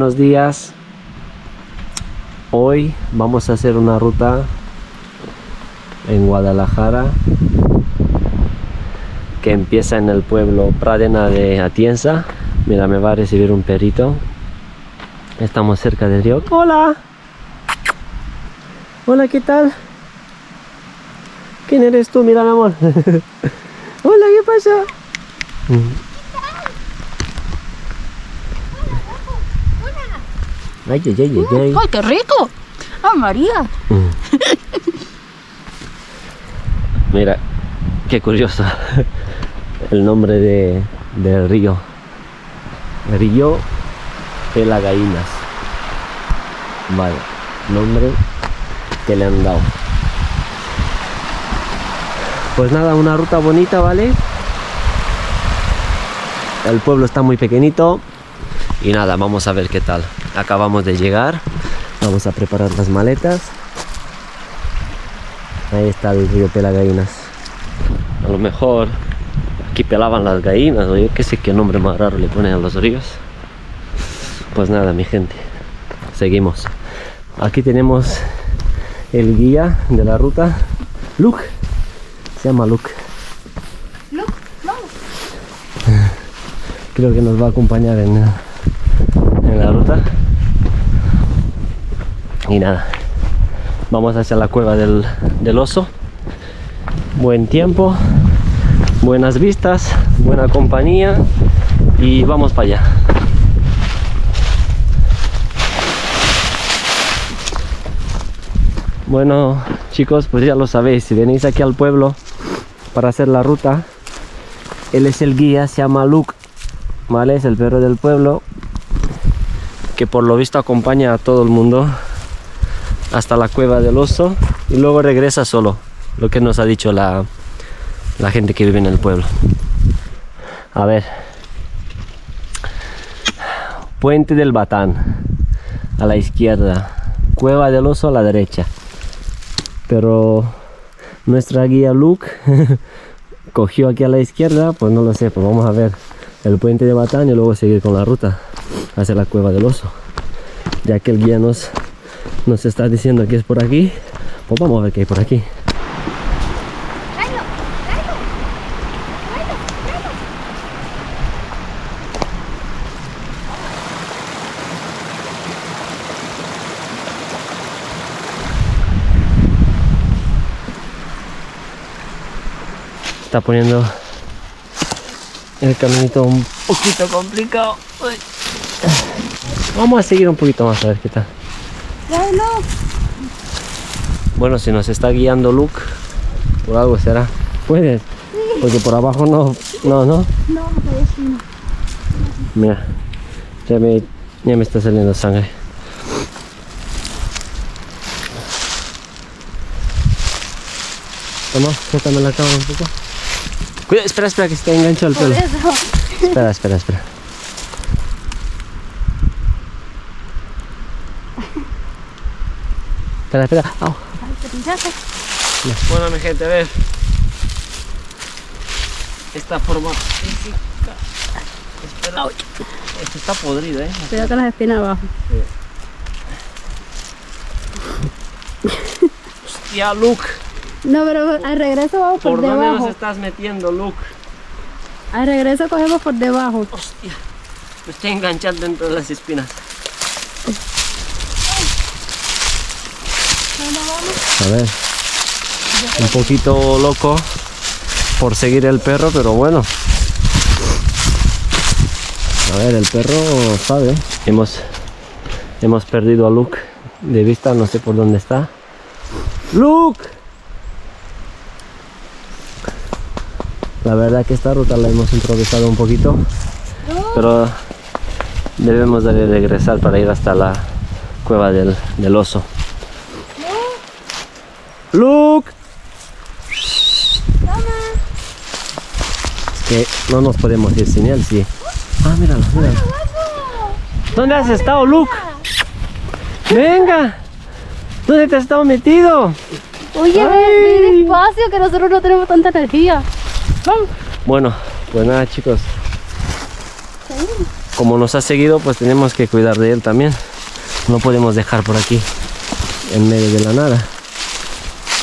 buenos días. Hoy vamos a hacer una ruta en Guadalajara que empieza en el pueblo Pradena de Atienza. Mira, me va a recibir un perrito. Estamos cerca del río. ¡Hola! Hola, ¿qué tal? ¿Quién eres tú? Mira, mi amor. Hola, ¿qué pasa? Ay, ay, ay, ay, ay. ¡Ay, qué rico! ¡Ah, María! Mira, qué curioso el nombre del río. Río Pelagainas. Vale, nombre que le han dado. Pues nada, una ruta bonita, ¿vale? El pueblo está muy pequeñito. Y nada, vamos a ver qué tal. Acabamos de llegar. Vamos a preparar las maletas. Ahí está el río Pelagainas. A lo mejor aquí pelaban las gallinas, o yo qué sé qué nombre más raro le ponen a los ríos. Pues nada, mi gente, seguimos. Aquí tenemos el guía de la ruta, Luke. Se llama Luke. Luke, no. Creo que nos va a acompañar en la ruta. Y nada, vamos hacia la cueva del oso. Buen tiempo, buenas vistas, buena compañía y vamos para allá. Bueno, chicos, pues ya lo sabéis, si venís aquí al pueblo para hacer la ruta, él es el guía, se llama Luke, ¿vale? Es el perro del pueblo que por lo visto acompaña a todo el mundo hasta la cueva del oso y luego regresa solo, lo que nos ha dicho la gente que vive en el pueblo. A ver, Puente del Batán a la izquierda, Cueva del Oso a la derecha, pero nuestra guía Luke cogió aquí a la izquierda, pues no lo sé, pues vamos a ver el Puente de Batán y luego seguir con la ruta hacia la Cueva del Oso, ya que el guía nos está diciendo que es por aquí, pues vamos a ver qué hay por aquí. Está poniendo el caminito un poquito complicado. Uy. Vamos a seguir un poquito más a ver qué tal. Bueno, si nos está guiando Luke, por algo será. ¿Puedes? Porque por abajo no. No, pues no. Mira, ya me está saliendo sangre. Toma, suéltame la cámara un poco. Cuida, espera, que se te engancha el pelo. Espera. Espera. Au. Bueno, mi gente, a ver. Esta forma física. Espera. Esto está podrido, Cuidado con las espinas abajo. Sí. Hostia, Luke. No, pero al regreso vamos por debajo. ¿Por dónde nos estás metiendo, Luke? Al regreso cogemos por debajo. Hostia, me estoy enganchando dentro de las espinas. A ver, un poquito loco por seguir el perro, pero bueno. A ver, el perro sabe. Hemos perdido a Luke de vista, no sé por dónde está. ¡Luke! La verdad que esta ruta la hemos improvisado un poquito, pero debemos de regresar para ir hasta la cueva del oso. ¡Luke! Es que no nos podemos ir sin él, sí. Ah, míralo. ¿Dónde has estado, Luke? ¡Venga! ¿Dónde te has estado metido? Oye, ve despacio, que nosotros no tenemos tanta energía. Vamos. Bueno, pues nada, chicos. como nos ha seguido, pues tenemos que cuidar de él también. No podemos dejar por aquí en medio de la nada.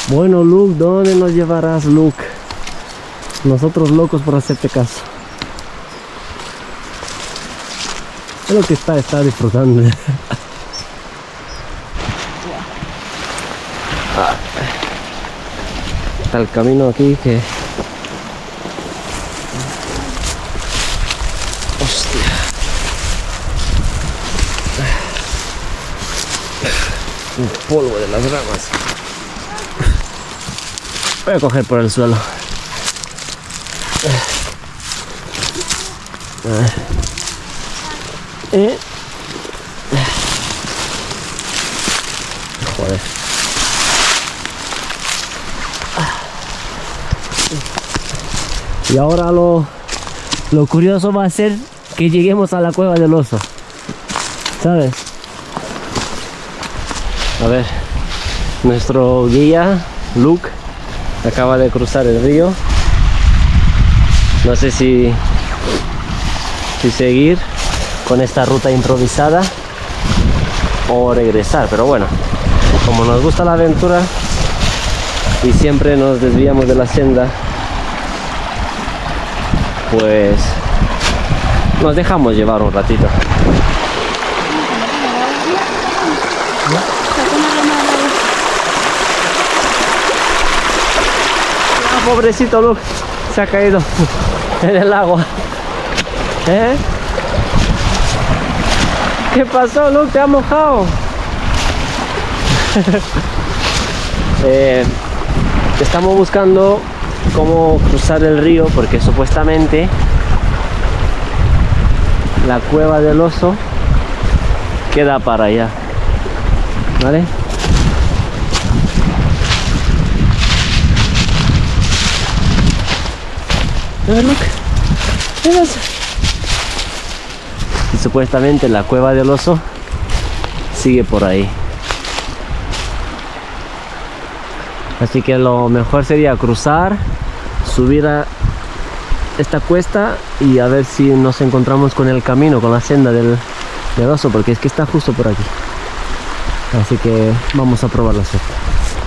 Bueno, Luke, ¿dónde nos llevarás, Luke? Nosotros locos por hacerte caso. Es lo que está disfrutando. Está el camino aquí que... Hostia. Un polvo de las ramas. Voy a coger por el suelo. Joder. Y ahora lo curioso va a ser que lleguemos a la cueva del oso, ¿sabes? A ver, nuestro guía Luke acaba de cruzar el río. No sé si seguir con esta ruta improvisada o regresar, pero bueno, como nos gusta la aventura y siempre nos desviamos de la senda, pues nos dejamos llevar un ratito. Ah, pobrecito Luke, se ha caído en el agua. ¿Eh? ¿Qué pasó, Luke? ¿Te ha mojado? Estamos buscando cómo cruzar el río porque supuestamente la cueva del oso queda para allá, ¿vale? A ver, Luke, y supuestamente la cueva del oso sigue por ahí. Así que lo mejor sería cruzar, subir a esta cuesta y a ver si nos encontramos con el camino, con la senda del oso, porque es que está justo por aquí. Así que vamos a probar la suerte.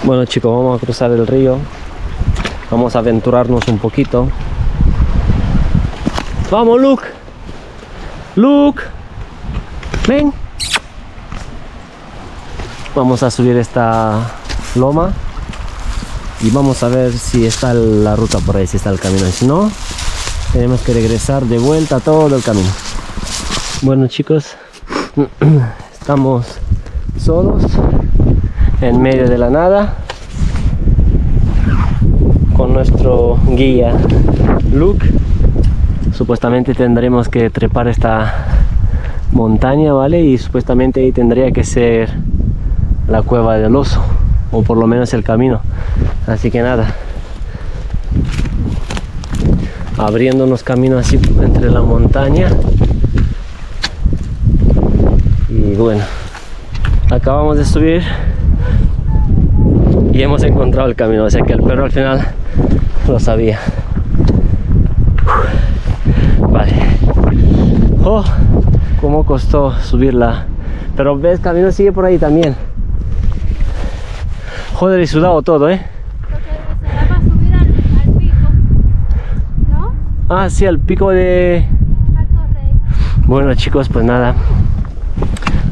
Bueno, chicos, vamos a cruzar el río. Vamos a aventurarnos un poquito. ¡Vamos, Luke! ¡Luke! ¡Ven! Vamos a subir esta loma y vamos a ver si está la ruta por ahí, si está el camino. Y si no, tenemos que regresar de vuelta todo el camino. Bueno, chicos, estamos solos en medio de la nada con nuestro guía Luke. Supuestamente tendremos que trepar esta montaña, ¿vale? Y supuestamente ahí tendría que ser la cueva del oso, o por lo menos el camino. Así que nada, abriéndonos camino así entre la montaña. Y bueno, acabamos de subir y hemos encontrado el camino, o sea que el perro al final lo sabía. Vale. Oh, cómo costó subirla. Pero ves, el camino sigue por ahí también. Joder, he sudado todo, ¿eh? Porque será para subir al pico, ¿no? Ah, sí, al pico de... Al Correy. Bueno, chicos, pues nada.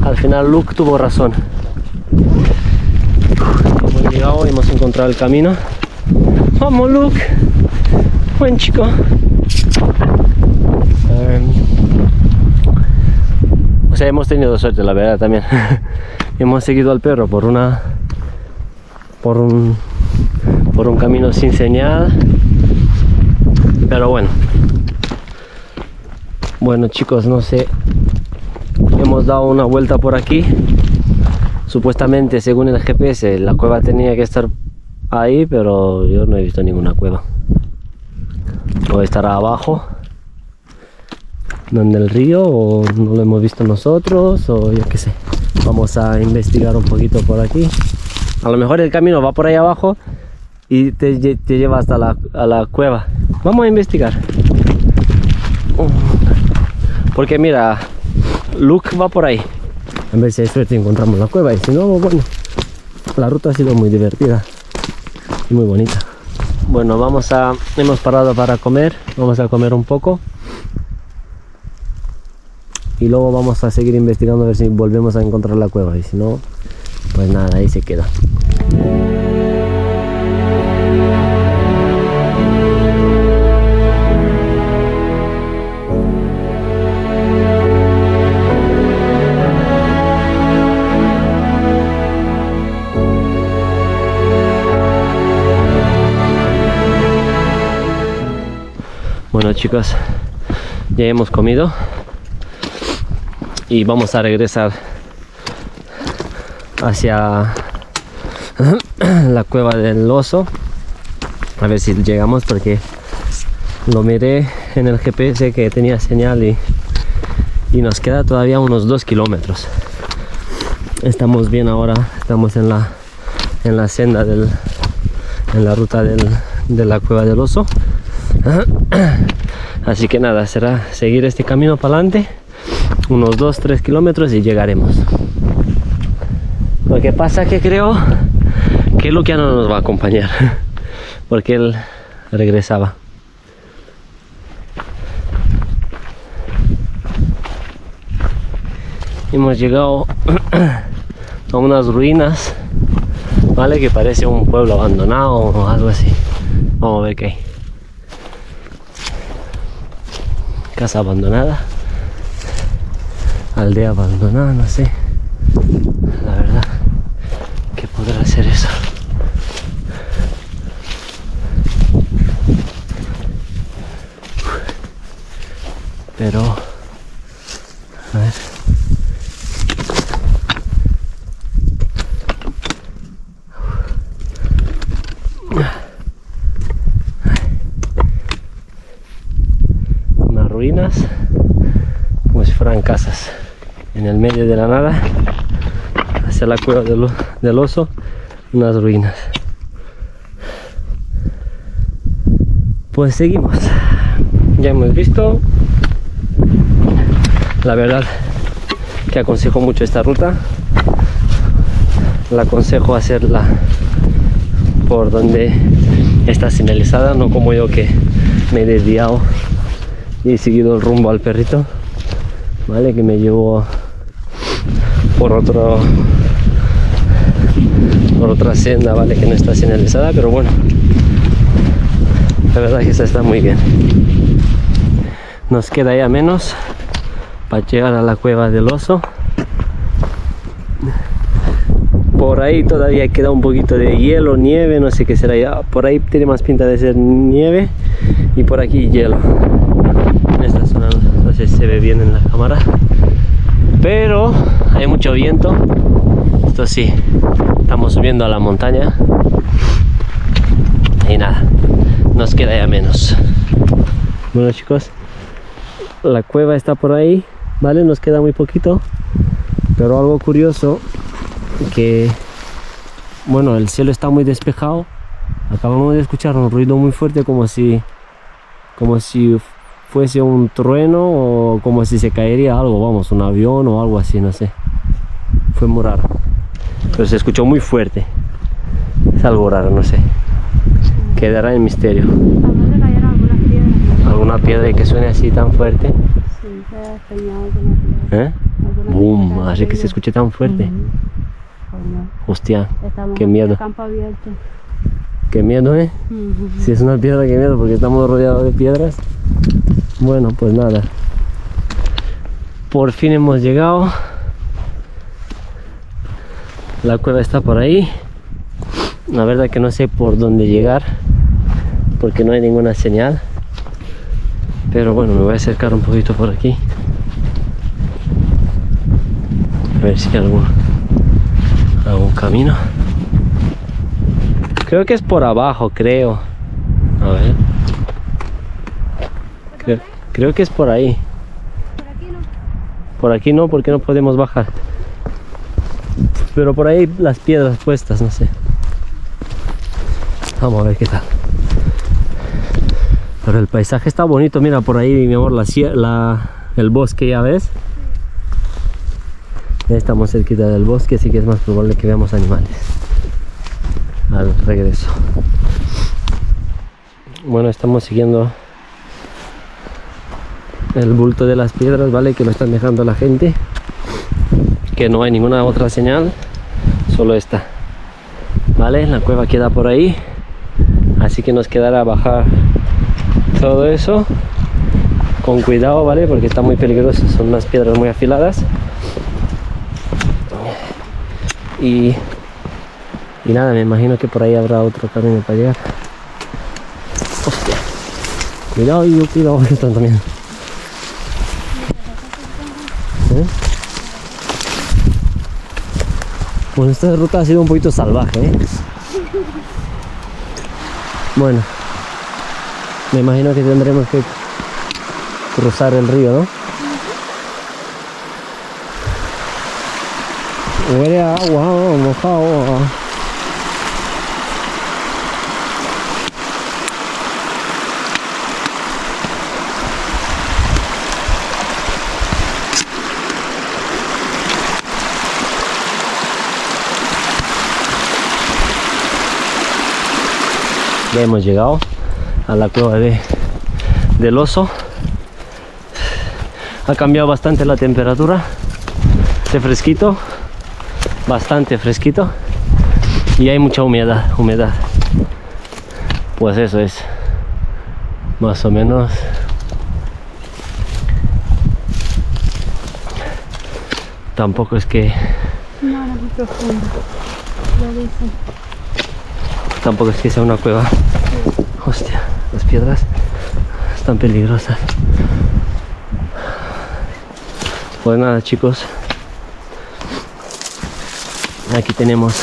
Al final Luke tuvo razón. Hemos llegado y hemos encontrado el camino. Vamos, Luke. Buen chico. O sea, hemos tenido suerte, la verdad, también. Hemos seguido al perro por un camino sin señal. Pero bueno. Bueno, chicos, no sé. Hemos dado una vuelta por aquí. Supuestamente, según el GPS, la cueva tenía que estar ahí, pero yo no he visto ninguna cueva. O estará abajo, donde el río, o no lo hemos visto nosotros, o yo qué sé. Vamos a investigar un poquito por aquí. A lo mejor el camino va por ahí abajo y te lleva hasta la cueva. Vamos a investigar. Porque mira, Luke va por ahí. A ver si hay suerte y encontramos la cueva. Y si no, bueno, la ruta ha sido muy divertida y muy bonita. Bueno, hemos parado para comer. Vamos a comer un poco. Y luego vamos a seguir investigando a ver si volvemos a encontrar la cueva. Y si no, pues nada, ahí se queda. Bueno chicos, ya hemos comido y vamos a regresar hacia la cueva del oso, a ver si llegamos, porque lo miré en el GPS que tenía señal y nos queda todavía unos 2 kilómetros. Estamos bien ahora, estamos en la senda en la ruta de la cueva del oso. Así que nada, será seguir este camino para adelante unos 2-3 kilómetros y llegaremos. Lo que pasa es que creo que Luke ya no nos va a acompañar porque él regresaba. Hemos llegado a unas ruinas, vale, que parece un pueblo abandonado o algo así. Vamos a ver qué hay. Casa abandonada, aldea abandonada, no sé, la verdad, ¿qué podrá ser eso? Pero, a ver. Ruinas, como si fueran casas en el medio de la nada, hacia la cueva del oso, unas ruinas. Pues seguimos, ya hemos visto. La verdad que aconsejo mucho esta ruta, la aconsejo hacerla por donde está señalizada, no como yo que me he desviado y he seguido el rumbo al perrito, vale, que me llevó por otra senda, vale, que no está señalizada, pero bueno, la verdad que esta está muy bien. Nos queda ya menos para llegar a la cueva del oso. Por ahí todavía queda un poquito de hielo, nieve, no sé qué será ya. Por ahí tiene más pinta de ser nieve y por aquí hielo. En esta zona no sé si se ve bien en la cámara, pero hay mucho viento. Esto sí, estamos subiendo a la montaña y nada, nos queda ya menos. Bueno chicos, la cueva está por ahí, vale, nos queda muy poquito, pero algo curioso que, bueno, el cielo está muy despejado. Acabamos de escuchar un ruido muy fuerte, como si fuese un trueno o como si se caería algo, vamos, un avión o algo así, no sé. Fue muy raro, pero se escuchó muy fuerte. Es algo raro, no sé. Quedará en misterio. ¿Alguna piedra que suene así tan fuerte? Sí, se ha despeñado alguna piedra. Boom, así que se escuche tan fuerte. Hostia, qué miedo. Campo abierto. Qué miedo, Si es una piedra, qué miedo, porque estamos rodeados de piedras. Bueno, pues nada. Por fin hemos llegado. La cueva está por ahí. La verdad que no sé por dónde llegar, porque no hay ninguna señal. Pero bueno, me voy a acercar un poquito por aquí. A ver si hay algún camino. Creo que es por abajo, creo. A ver. Creo que es por ahí. Por aquí no. Por aquí no, porque no podemos bajar. Pero por ahí las piedras puestas, no sé. Vamos a ver qué tal. Pero el paisaje está bonito, mira por ahí, mi amor, El bosque, ya ves. Ya estamos cerquita del bosque, así que es más probable que veamos animales al regreso. Bueno, estamos siguiendo el bulto de las piedras, ¿vale? Que lo están dejando la gente, que no hay ninguna otra señal, solo esta, ¿vale? La cueva queda por ahí, así que nos quedará bajar todo eso con cuidado, ¿vale? Porque está muy peligroso, son unas piedras muy afiladas. Y nada, me imagino que por ahí habrá otro camino para llegar. Hostia, cuidado, cuidado, que están también. Bueno, esta ruta ha sido un poquito salvaje, ¿eh? Bueno, me imagino que tendremos que cruzar el río, ¿no? Huele a agua, mojado. Ya hemos llegado a la cueva del oso. Ha cambiado bastante la temperatura. Hace fresquito, bastante fresquito, y hay mucha humedad. Pues eso es más o menos. Tampoco es que No, no es muy profundo, lo dicen. Tampoco es que sea una cueva. Hostia, las piedras están peligrosas. Pues nada, chicos, aquí tenemos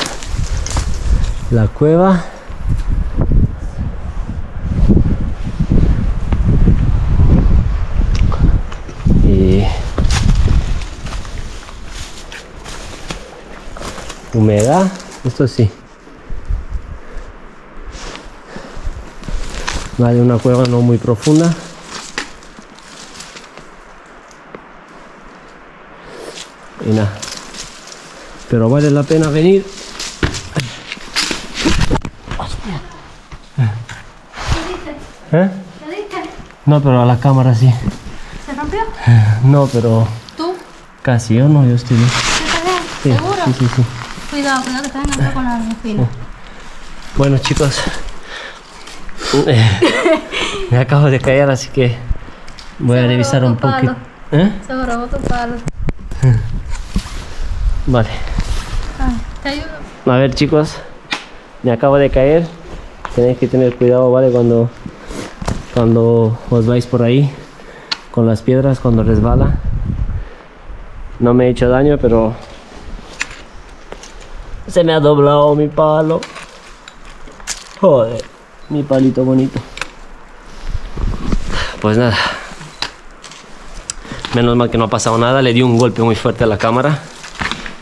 la cueva. Y humedad, esto sí. Vale, una cueva no muy profunda. Y nada, pero vale la pena venir. Hostia. ¿Eh? ¿Lo diste? No, pero a la cámara sí. ¿Se rompió? No, pero ¿Tú? casi, yo no, yo estoy bien. ¿Estás bien? Sí, ¿Seguro? sí. Cuidado, que te vengan con la espina. Bueno, chicos, me acabo de caer, así que voy a revisar un poquito. Se robó tu palo. Vale. Ay, te ayudo. A ver, chicos, me acabo de caer. Tenéis que tener cuidado, ¿vale? Cuando os vais por ahí con las piedras, cuando resbala. No me he hecho daño, pero se me ha doblado mi palo. Joder, mi palito bonito. Pues nada, menos mal que no ha pasado nada. Le di un golpe muy fuerte a la cámara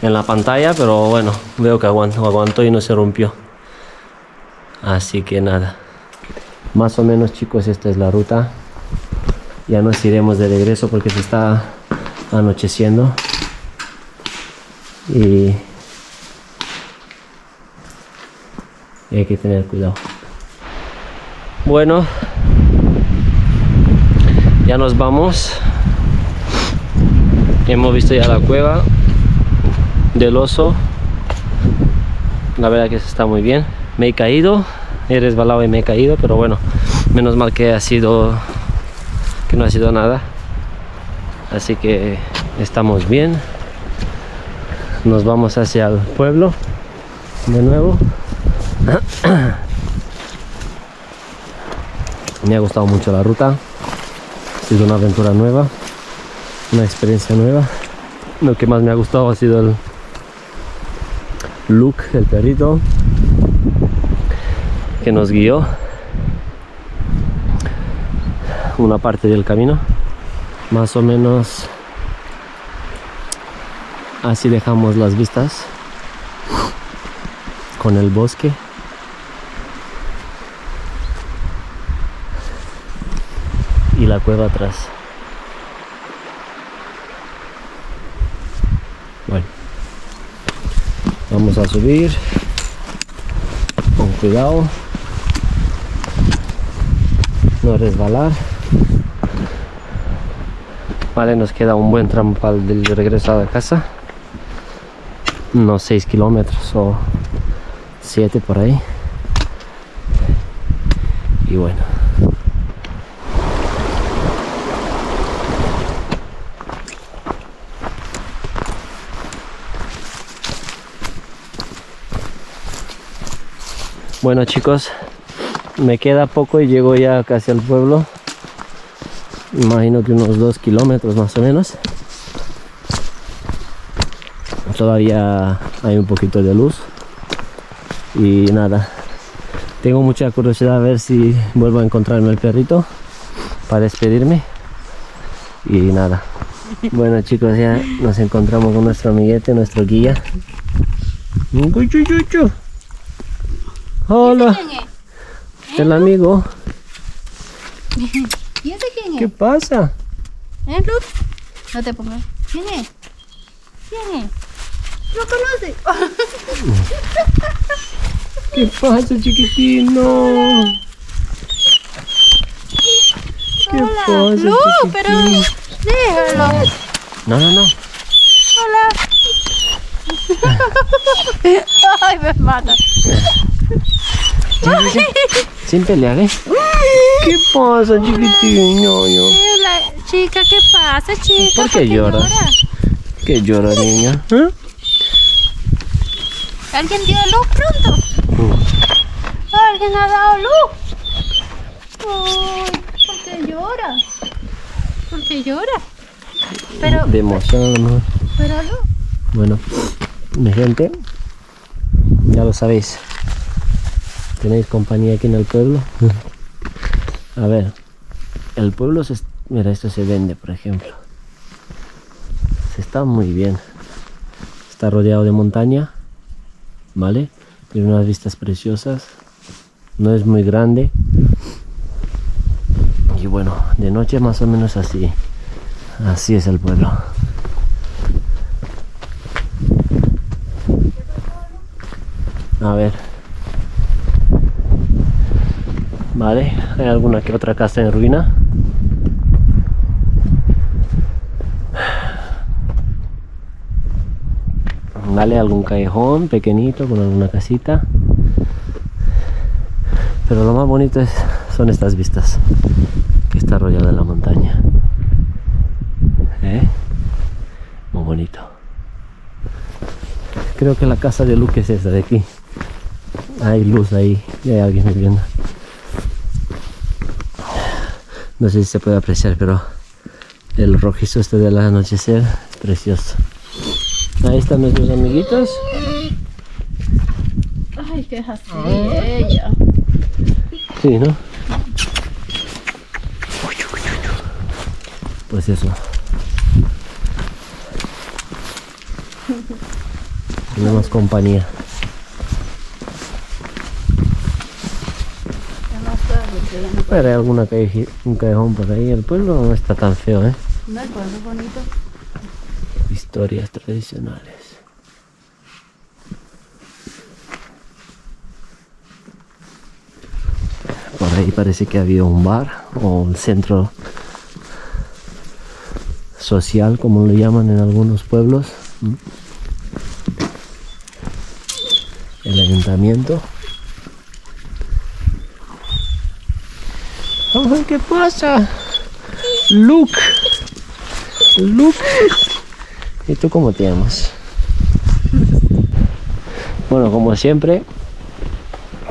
en la pantalla, pero bueno, veo que aguantó y no se rompió. Así que nada, más o menos, chicos, esta es la ruta. Ya nos iremos de regreso porque se está anocheciendo y hay que tener cuidado. Bueno, ya nos vamos. Hemos visto ya la cueva del oso. La verdad que está muy bien. Me he caído, he resbalado y me he caído, pero bueno, menos mal que no ha sido nada. Así que estamos bien. Nos vamos hacia el pueblo de nuevo. Me ha gustado mucho la ruta. Ha sido una aventura nueva, una experiencia nueva. Lo que más me ha gustado ha sido el Luke, el perrito que nos guió una parte del camino. Más o menos así dejamos las vistas con el bosque. Y la cueva atrás. Vamos a subir con cuidado, no resbalar. Vale, nos queda un buen tramo para el regreso a la casa, unos 6 kilómetros o 7 por ahí. Y bueno, bueno chicos, me queda poco y llego ya casi al pueblo. Imagino que unos 2 kilómetros más o menos. Todavía hay un poquito de luz. Y nada, tengo mucha curiosidad a ver si vuelvo a encontrarme el perrito para despedirme. Y nada. Bueno chicos, ya nos encontramos con nuestro amiguete, nuestro guía. Hola, ¿Quién es? el amigo. ¿Y ese quién ¿Qué es? pasa? Luke? No te pongas. ¿Quién es? ¿Quién es? ¿Lo conoces? ¿Qué pasa, chiquitino? ¿Qué Hola. pasa, Luke, chiquitín? pero déjalo. No. Hola. Ay, me mata. Ya. Sin pelear, ¿eh? ¿Qué pasa, chiquitino? Hola, chica, ¿qué pasa, chica? ¿Por qué lloras? ¿Qué llora, niña? ¿Eh? ¿Alguien dio luz pronto? ¿Alguien ha dado luz? Ay, ¿por qué llora? ¿Por qué llora? Pero, De emoción, a lo mejor. pero luz. Bueno, mi gente, ya lo sabéis. ¿Tenéis compañía aquí en el pueblo? A ver, el pueblo mira, esto se vende, por ejemplo. Está muy bien. Está rodeado de montaña, ¿vale? Tiene unas vistas preciosas. No es muy grande. Y bueno, de noche más o menos así. Así es el pueblo. A ver. Vale, hay alguna que otra casa en ruina. Vale, algún callejón pequeñito con alguna casita. Pero lo más bonito son estas vistas, que está rodeado de la montaña. Muy bonito. Creo que la casa de Luke es esta de aquí. Hay luz ahí y hay alguien viviendo. No sé si se puede apreciar, pero el rojizo este del anochecer es precioso. Ahí están nuestros amiguitos. Ay, qué es así ella. Sí, ¿no? Pues eso. Tenemos compañía. Pero hay alguna un callejón por ahí. El pueblo no está tan feo, ¿eh? No, el pueblo es bonito. Historias tradicionales. Por ahí parece que había un bar o un centro social, como lo llaman en algunos pueblos. El ayuntamiento. Ay, ¿qué pasa? Luke. ¿Y tú cómo te llamas? Bueno, como siempre,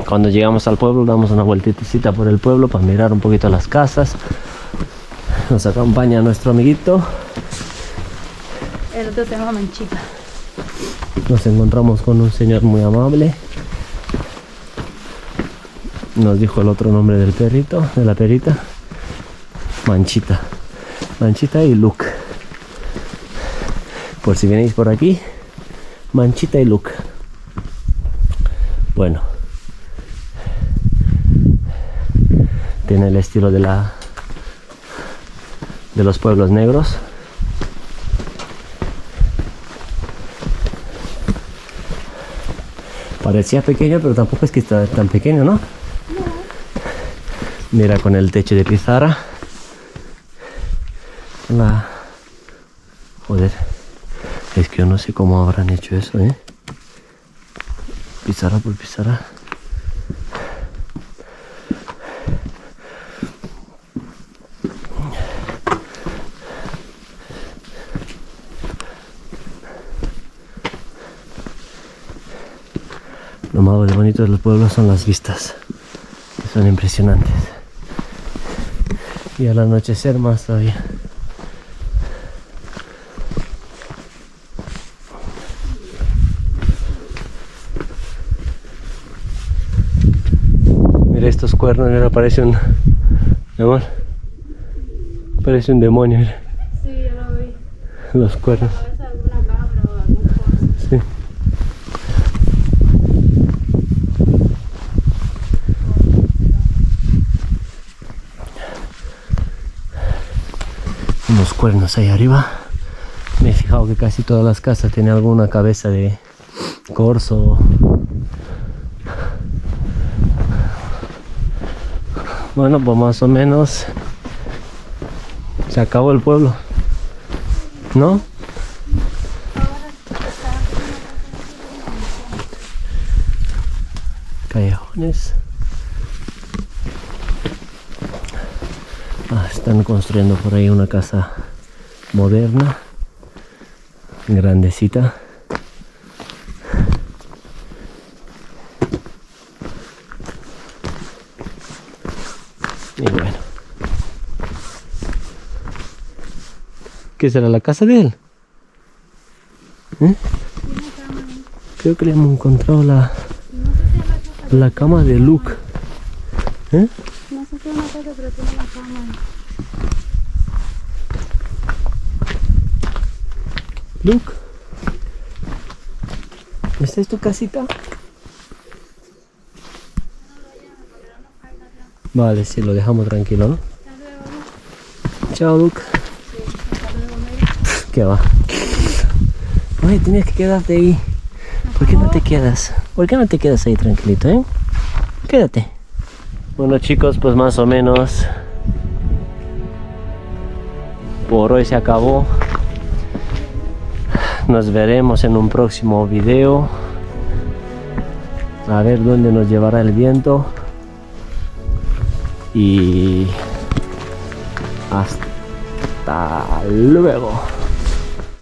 cuando llegamos al pueblo damos una vueltecita por el pueblo para mirar un poquito las casas. Nos acompaña nuestro amiguito. El otro se llama Manchita. Nos encontramos con un señor muy amable. Nos dijo el otro nombre del perrito, de la perrita. Manchita. Manchita y Luke. Por si venís por aquí, Manchita y Luke. Bueno. Tiene el estilo de los pueblos negros. Parecía pequeño, pero tampoco es que está tan pequeño, ¿no? Mira, con el techo de pizarra. Joder, es que yo no sé cómo habrán hecho eso, ¿eh? Pizarra por pizarra. Lo más bonito de los pueblos son las vistas, que son impresionantes. Y al anochecer más todavía. Mira estos cuernos, mira, parece un... Mi amor, parece un demonio, mira. Sí, yo lo vi. Los cuernos. La cabeza de alguna cabra o algún cosa. Sí. Unos cuernos ahí arriba. Me he fijado que casi todas las casas tienen alguna cabeza de corzo. Bueno, pues más o menos se acabó el pueblo, ¿no? Callejones. Están construyendo por ahí una casa moderna, grandecita. Y bueno, ¿qué será la casa de él? ¿Eh? Creo que le hemos encontrado la cama de Luke. ¿Eh? No sé si es una casa, pero tiene la cama. Luke, ¿esta es tu casita? Vale, sí, lo dejamos tranquilo, ¿no? Chao, Luke. ¿Qué va? Oye, tienes que quedarte ahí. ¿Por qué no te quedas? ¿Por qué no te quedas ahí tranquilito, eh? Quédate. Bueno, chicos, pues más o menos por hoy se acabó. Nos veremos en un próximo video. A ver dónde nos llevará el viento. Y hasta luego.